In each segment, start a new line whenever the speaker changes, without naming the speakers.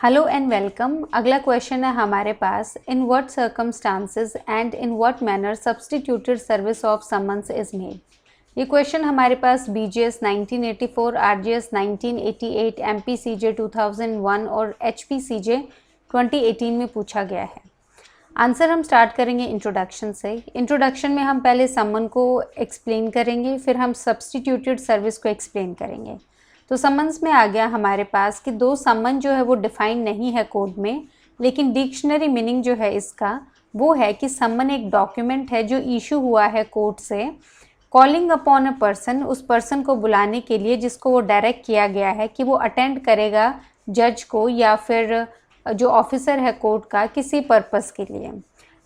Hello and welcome. अगला question है हमारे पास, in what circumstances and in what manner substituted service of summons is made. ये question हमारे पास बीजीएस 1984, आरजीएस 1988, एमपीसीजे 2001 और एचपीसीजे 2018 में पूछा गया है। आंसर हम स्टार्ट करेंगे इंट्रोडक्शन से। इंट्रोडक्शन में हम पहले समन को एक्सप्लेन करेंगे, फिर हम सब्सटीट्यूटेड सर्विस को एक्सप्लेन करेंगे। तो समन्स में आ गया हमारे पास कि दो समन जो है वो डिफाइन नहीं है कोड में, लेकिन डिक्शनरी मीनिंग जो है इसका वो है कि समन एक डॉक्यूमेंट है जो इशू हुआ है कोर्ट से, कॉलिंग अपॉन अ पर्सन, उस पर्सन को बुलाने के लिए जिसको वो डायरेक्ट किया गया है कि वो अटेंड करेगा जज को या फिर जो ऑफिसर है कोर्ट का किसी पर्पस के लिए।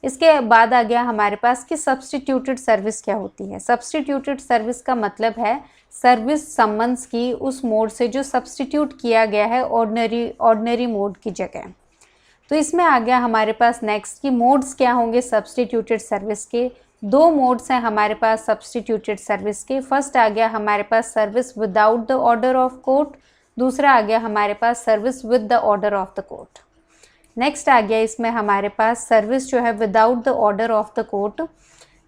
इसके बाद आ गया हमारे पास कि सब्सटीट्यूटेड सर्विस क्या होती है। सब्सटीट्यूटेड सर्विस का मतलब है सर्विस समन्स की उस मोड से जो सब्सटीट्यूट किया गया है ऑर्डिनरी मोड की जगह। तो इसमें आ गया हमारे पास नेक्स्ट कि मोड्स क्या होंगे सब्सटीट्यूटेड सर्विस के। दो मोड्स हैं हमारे पास सब्सटीट्यूटेड सर्विस के। फर्स्ट आ गया हमारे पास service without the order of court, दूसरा आ गया हमारे पास service with the order of the court. Next आ गया इसमें हमारे पास सर्विस जो है without the order of the court,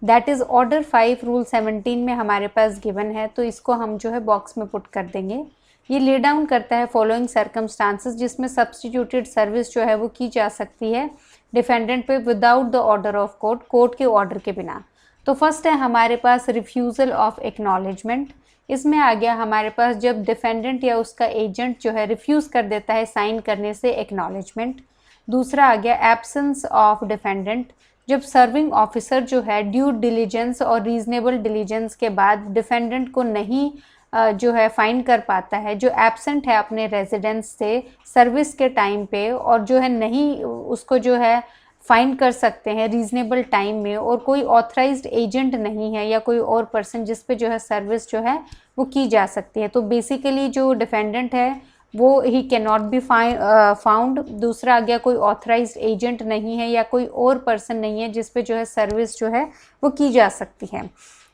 that is order 5 rule 17 में हमारे पास गिवन है। तो इसको हम जो है बॉक्स में पुट कर देंगे। ये ले डाउन करता है फॉलोइंग सर्कमस्टांसेस जिसमें सब्सटीट्यूटेड सर्विस जो है वो की जा सकती है डिफेंडेंट पे without the order of court, court के ऑर्डर के बिना। तो फर्स्ट है हमारे पास रिफ्यूज़ल ऑफ एक्नॉलेजमेंट। इसमें आ गया हमारे पास जब डिफेंडेंट या उसका एजेंट जो है रिफ्यूज़ कर देता है साइन करने से एक्नॉलेजमेंट। दूसरा आ गया एब्सेंस ऑफ डिफेंडेंट, जब सर्विंग ऑफिसर जो है ड्यू डिलीजेंस और रीजनेबल डिलीजेंस के बाद डिफेंडेंट को नहीं जो है फाइंड कर पाता है, जो एब्सेंट है अपने रेजिडेंस से सर्विस के टाइम पे और जो है नहीं उसको जो है फाइंड कर सकते हैं रीजनेबल टाइम में, और कोई ऑथराइज्ड एजेंट नहीं है या कोई और पर्सन जिस पे जो है सर्विस जो है वो की जा सकती है। तो बेसिकली जो डिफेंडेंट है वो he can not be found. दूसरा आ गया कोई ऑथराइज्ड एजेंट नहीं है या कोई और पर्सन नहीं है जिस पे जो है सर्विस जो है वो की जा सकती है।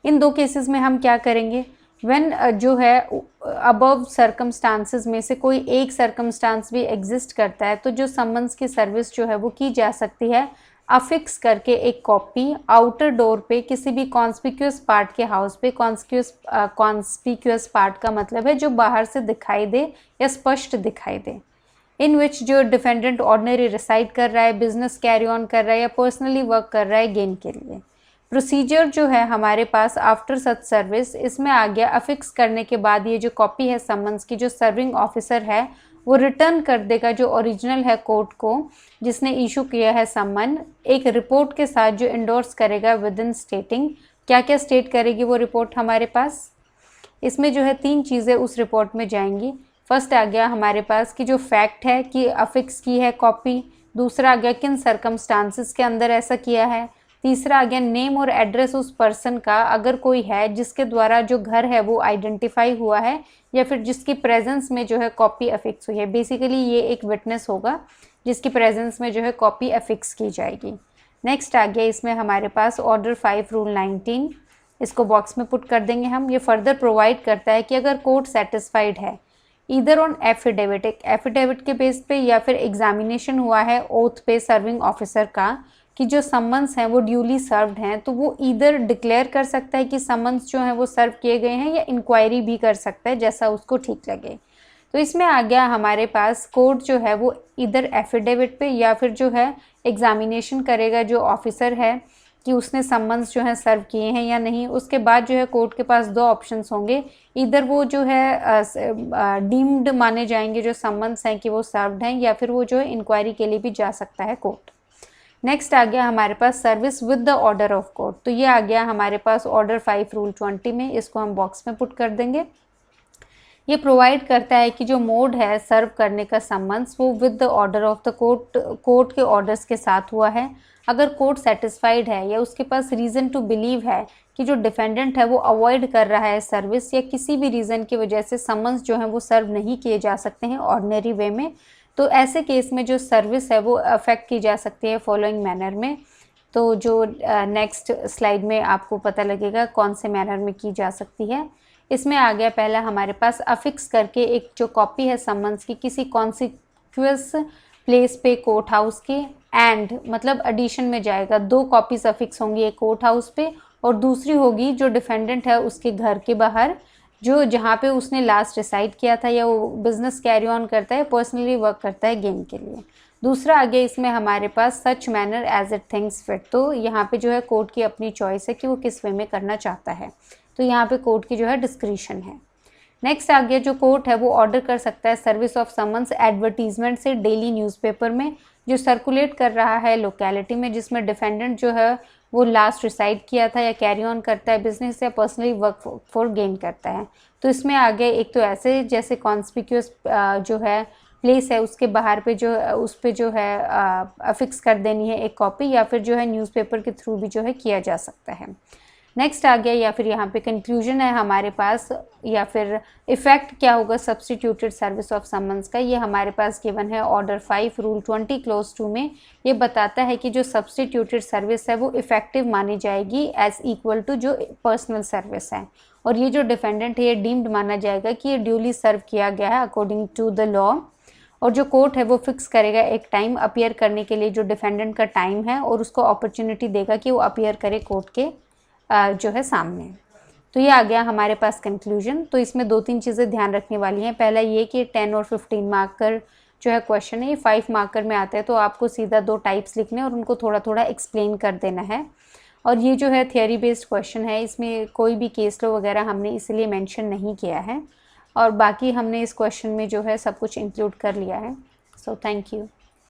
इन दो केसेस में हम क्या करेंगे, व्हेन जो है अबव सर्कमस्टांसेस में से कोई एक सर्कमस्टांस भी एग्जिस्ट करता है तो जो समन्स की सर्विस जो है वो की जा सकती है अफिक्स करके एक कॉपी आउटर डोर पे किसी भी कॉन्स्पिक्यूअस पार्ट के हाउस पे। कॉन्स्पिक्यूअस पार्ट का मतलब है जो बाहर से दिखाई दे या स्पष्ट दिखाई दे, इन विच जो डिफेंडेंट ऑर्डिनरी रिसाइड कर रहा है, बिजनेस कैरी ऑन कर रहा है या पर्सनली वर्क कर रहा है गेन के लिए। प्रोसीजर जो है हमारे पास आफ्टर सच सर्विस, इसमें आ गया अफिक्स करने के बाद ये जो कॉपी है समन्स की जो सर्विंग ऑफिसर है वो रिटर्न कर देगा जो ओरिजिनल है कोर्ट को जिसने इशू किया है समन, एक रिपोर्ट के साथ जो इंडोर्स करेगा विद इन स्टेटिंग। क्या क्या स्टेट करेगी वो रिपोर्ट हमारे पास, इसमें जो है 3 चीज़ें उस रिपोर्ट में जाएंगी। फर्स्ट आ गया हमारे पास कि जो फैक्ट है कि अफिक्स की है कॉपी, दूसरा आ गया किन सर्कमस्टांसेस के अंदर ऐसा किया है, तीसरा आ गया नेम और एड्रेस उस पर्सन का अगर कोई है जिसके द्वारा जो घर है वो आइडेंटिफाई हुआ है या फिर जिसकी प्रेजेंस में जो है कॉपी अफिक्स हुई है। बेसिकली ये एक विटनेस होगा जिसकी प्रेजेंस में जो है कॉपी अफिक्स की जाएगी। नेक्स्ट आ गया इसमें हमारे पास ऑर्डर 5 रूल 19, इसको बॉक्स में पुट कर देंगे हम। ये फर्दर प्रोवाइड करता है कि अगर कोर्ट सेटिस्फाइड है ईदर ऑन एफिडेविट, एक एफिडेविट के बेस पे या फिर एग्जामिनेशन हुआ है ओथ पे सर्विंग ऑफिसर का कि जो समन्स हैं वो ड्यूली सर्व्ड हैं, तो वो ईदर डिक्लेयर कर सकता है कि समन्स जो हैं वो सर्व किए गए हैं या इंक्वायरी भी कर सकता है जैसा उसको ठीक लगे। तो इसमें आ गया हमारे पास कोर्ट जो है वो इधर एफिडेविट पे या फिर जो है एग्जामिनेशन करेगा जो ऑफिसर है कि उसने समन्स जो है सर्व किए हैं या नहीं। उसके बाद जो है कोर्ट के पास 2 ऑप्शंस होंगे, इधर वो जो है डीम्ड माने जाएंगे जो समन्स हैं कि वो सर्व्ड हैं, या फिर वो जो है इंक्वायरी के लिए भी जा सकता है कोर्ट। नेक्स्ट आ गया हमारे पास service with the order of court, तो ये आ गया हमारे पास ऑर्डर 5 रूल 20 में, इसको हम बॉक्स में पुट कर देंगे। ये प्रोवाइड करता है कि जो मोड है सर्व करने का समन्स वो with the order of the court, court के ऑर्डर्स के साथ हुआ है। अगर कोर्ट सेटिस्फाइड है या उसके पास रीज़न टू बिलीव है कि जो डिफेंडेंट है वो अवॉइड कर रहा है सर्विस या किसी भी रीज़न की वजह से समन्स जो है वो सर्व नहीं किए जा सकते हैं ऑर्डिनरी वे में, तो ऐसे केस में जो सर्विस है वो अफेक्ट की जा सकती है फॉलोइंग मैनर में। तो जो नेक्स्ट स्लाइड में आपको पता लगेगा कौन से मैनर में की जा सकती है। इसमें आ गया पहला हमारे पास अफिक्स करके एक जो कॉपी है समन्स की किसी कॉन्स्पिक्यूअस प्लेस पे कोर्ट हाउस के, एंड मतलब एडिशन में जाएगा, 2 कॉपीज अफिक्स होंगी, एक कोर्ट हाउस पे और दूसरी होगी जो डिफेंडेंट है उसके घर के बाहर, जो जहाँ पे उसने लास्ट डिसाइड किया था या वो बिजनेस कैरी ऑन करता है, पर्सनली वर्क करता है गेम के लिए। दूसरा आ गया इसमें हमारे पास such manner as it thinks fit, तो यहाँ पे जो है कोर्ट की अपनी चॉइस है कि वो किस वे में करना चाहता है, तो यहाँ पे कोर्ट की जो है डिस्क्रिशन है। नेक्स्ट आ गया जो कोर्ट है वो ऑर्डर कर सकता है सर्विस ऑफ समन्स एडवर्टीजमेंट से डेली न्यूज़पेपर में जो सर्कुलेट कर रहा है लोकेलिटी में, जिसमें डिफेंडेंट जो है वो लास्ट डिसाइड किया था या कैरी ऑन करता है बिजनेस या पर्सनली वर्क फॉर गेन करता है। तो इसमें आ गए एक तो ऐसे जैसे कॉन्स्पिक्यूअस जो है प्लेस है उसके बाहर पे जो उस पे जो है अफिक्स कर देनी है एक कॉपी, या फिर जो है न्यूज़पेपर के थ्रू भी जो है किया जा सकता है। नेक्स्ट आ गया या फिर यहाँ पे कंक्लूजन है हमारे पास, या फिर इफेक्ट क्या होगा सब्स्टिट्यूटेड सर्विस ऑफ समन्स का, ये हमारे पास गिवन है ऑर्डर 5 रूल 20 क्लोज 2 में। ये बताता है कि जो सब्स्टिट्यूटेड सर्विस है वो इफेक्टिव मानी जाएगी एज इक्वल टू जो पर्सनल सर्विस है, और ये जो डिफेंडेंट है ये डीम्ड माना जाएगा कि ये ड्यूली सर्व किया गया है अकॉर्डिंग टू द लॉ। और जो कोर्ट है वो फिक्स करेगा एक टाइम अपीयर करने के लिए जो डिफेंडेंट का टाइम है, और उसको अपॉर्चुनिटी देगा कि वो अपीयर करे कोर्ट के जो है सामने। तो ये आ गया हमारे पास कंक्लूजन। तो इसमें 2-3 चीज़ें ध्यान रखने वाली हैं। पहला ये कि 10 और 15 मार्कर जो है क्वेश्चन है ये 5 मार्कर में आते हैं, तो आपको सीधा 2 टाइप्स लिखने और उनको थोड़ा थोड़ा एक्सप्लेन कर देना है। और ये जो है थियोरी बेस्ड क्वेश्चन है, इसमें कोई भी केस लॉ वगैरह हमने इसलिए मेंशन नहीं किया है, और बाकी हमने इस क्वेश्चन में जो है सब कुछ इंक्लूड कर लिया है। So thank you.